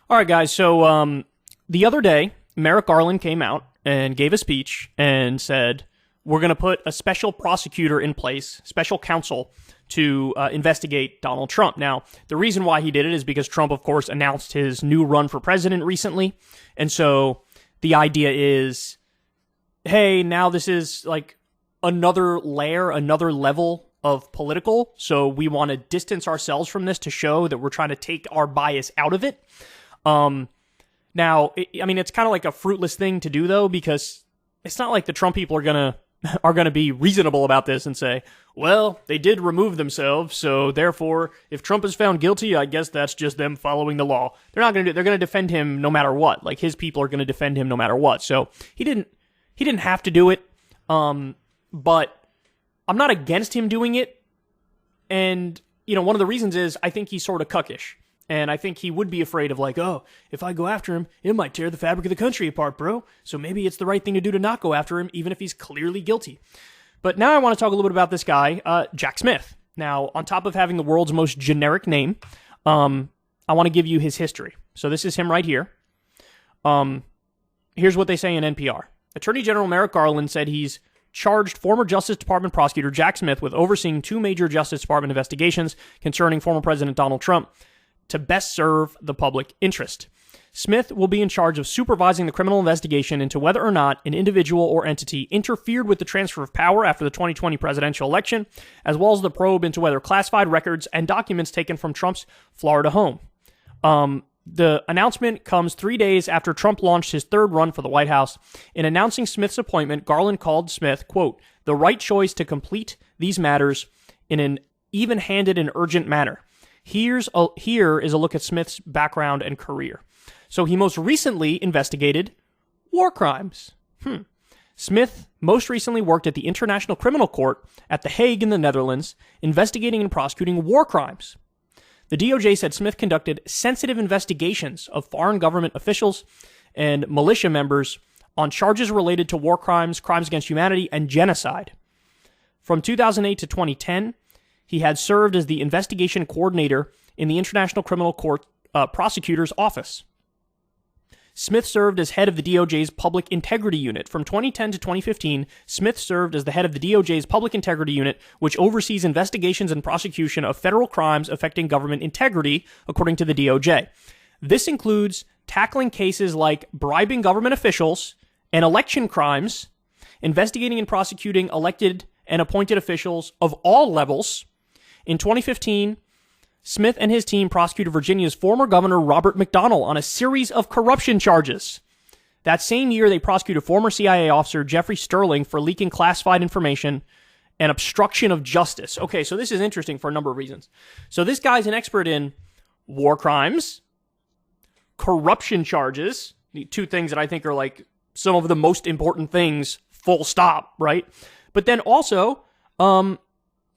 All right, guys. So the other day, Merrick Garland came out and gave a speech and said, we're going to put a special prosecutor in place, special counsel, to investigate Donald Trump. Now, the reason why he did it is because Trump, of course, announced his new run for president recently. And so the idea is, hey, now this is like another layer, another level of political. So we want to distance ourselves from this to show that we're trying to take our bias out of it. Now, it's kind of like a fruitless thing to do, though, because it's not like the Trump people are gonna be reasonable about this and say, well, they did remove themselves, so therefore, if Trump is found guilty, I guess that's just them following the law. They're not gonna they're gonna defend him no matter what. Like, his people are gonna defend him no matter what. So he didn't have to do it. But I'm not against him doing it. And, one of the reasons is I think he's sort of cuckish. And I think he would be afraid of like, oh, if I go after him, it might tear the fabric of the country apart, bro. So maybe it's the right thing to do to not go after him, even if he's clearly guilty. But now I want to talk a little bit about this guy, Jack Smith. Now, on top of having the world's most generic name, I want to give you his history. So this is him right here. Here's what they say in NPR. Attorney General Merrick Garland said he's charged former Justice Department prosecutor Jack Smith with overseeing 2 major Justice Department investigations concerning former President Donald Trump to best serve the public interest. Smith will be in charge of supervising the criminal investigation into whether or not an individual or entity interfered with the transfer of power after the 2020 presidential election, as well as the probe into whether classified records and documents taken from Trump's Florida home. The announcement comes 3 days after Trump launched his third run for the White House. In announcing Smith's appointment, Garland called Smith, quote, the right choice to complete these matters in an even-handed and urgent manner. Here is a look at Smith's background and career. So he most recently investigated war crimes. Smith most recently worked at the International Criminal Court at The Hague in the Netherlands, investigating and prosecuting war crimes. The DOJ said Smith conducted sensitive investigations of foreign government officials and militia members on charges related to war crimes, crimes against humanity, and genocide. From 2008 to 2010, he had served as the investigation coordinator in the International Criminal Court Prosecutor's Office. Smith served as head of the DOJ's Public Integrity Unit. From 2010 to 2015, Smith served as the head of the DOJ's Public Integrity Unit, which oversees investigations and prosecution of federal crimes affecting government integrity, according to the DOJ. This includes tackling cases like bribing government officials and election crimes, investigating and prosecuting elected and appointed officials of all levels. In 2015, Smith and his team prosecuted Virginia's former governor, Robert McDonnell, on a series of corruption charges. That same year, they prosecuted former CIA officer Jeffrey Sterling for leaking classified information and obstruction of justice. Okay, so this is interesting for a number of reasons. So this guy's an expert in war crimes, corruption charges, the 2 things that I think are like some of the most important things, full stop, right? But then also,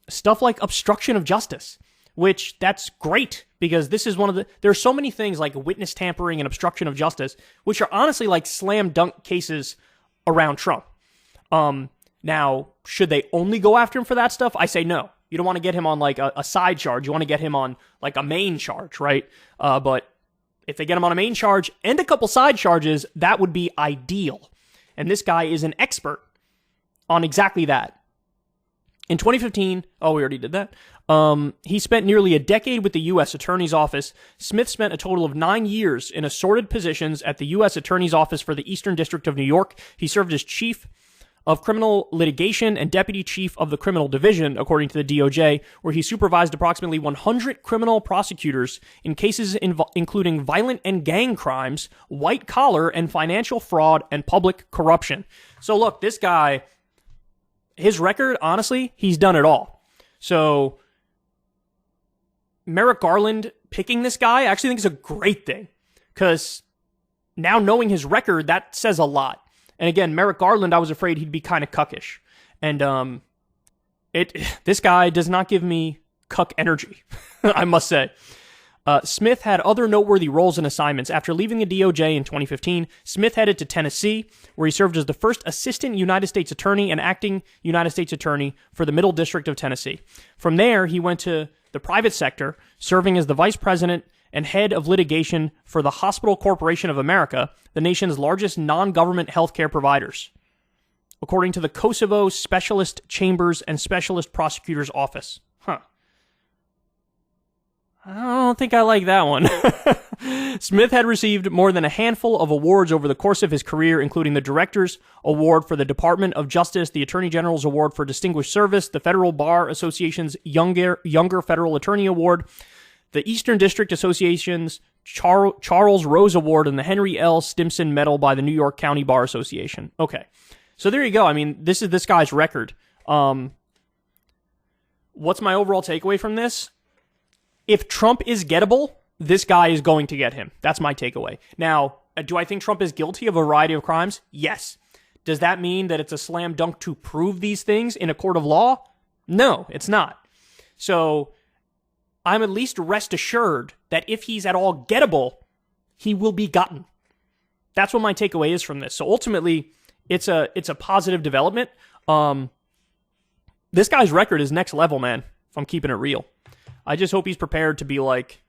stuff like obstruction of justice, which that's great because this is there's so many things like witness tampering and obstruction of justice, which are honestly like slam dunk cases around Trump. Now, should they only go after him for that stuff? I say no. You don't want to get him on like a side charge. You want to get him on like a main charge, right? But if they get him on a main charge and a couple side charges, that would be ideal. And this guy is an expert on exactly that. In 2015, we already did that. He spent nearly a decade with the U.S. Attorney's Office. Smith spent a total of 9 years in assorted positions at the U.S. Attorney's Office for the Eastern District of New York. He served as chief of criminal litigation and deputy chief of the criminal division, according to the DOJ, where he supervised approximately 100 criminal prosecutors in cases including violent and gang crimes, white collar and financial fraud, and public corruption. So look, this guy, his record, honestly, he's done it all. So Merrick Garland picking this guy, I actually think is a great thing, because now knowing his record, that says a lot. And again, Merrick Garland, I was afraid he'd be kind of cuckish. And this guy does not give me cuck energy, I must say. Smith had other noteworthy roles and assignments. After leaving the DOJ in 2015, Smith headed to Tennessee, where he served as the first assistant United States attorney and acting United States attorney for the Middle District of Tennessee. From there, he went to the private sector, serving as the vice president and head of litigation for the Hospital Corporation of America, the nation's largest non-government healthcare providers, according to the Kosovo Specialist Chambers and Specialist Prosecutor's Office. Huh. I don't think I like that one. Smith had received more than a handful of awards over the course of his career, including the Director's Award for the Department of Justice, the Attorney General's Award for Distinguished Service, the Federal Bar Association's Younger Federal Attorney Award, the Eastern District Association's Charles Rose Award, and the Henry L. Stimson Medal by the New York County Bar Association. Okay. So there you go. I mean, this is this guy's record. What's my overall takeaway from this? If Trump is gettable, this guy is going to get him. That's my takeaway. Now, do I think Trump is guilty of a variety of crimes? Yes. Does that mean that it's a slam dunk to prove these things in a court of law? No, it's not. So I'm at least rest assured that if he's at all gettable, he will be gotten. That's what my takeaway is from this. So ultimately, it's a positive development. This guy's record is next level, man, if I'm keeping it real. I just hope he's prepared to be like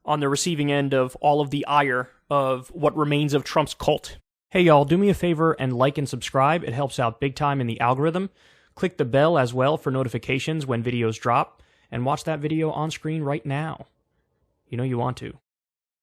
on the receiving end of all of the ire of what remains of Trump's cult. Hey y'all, do me a favor and like and subscribe. It helps out big time in the algorithm. Click the bell as well for notifications when videos drop, and watch that video on screen right now. You know you want to.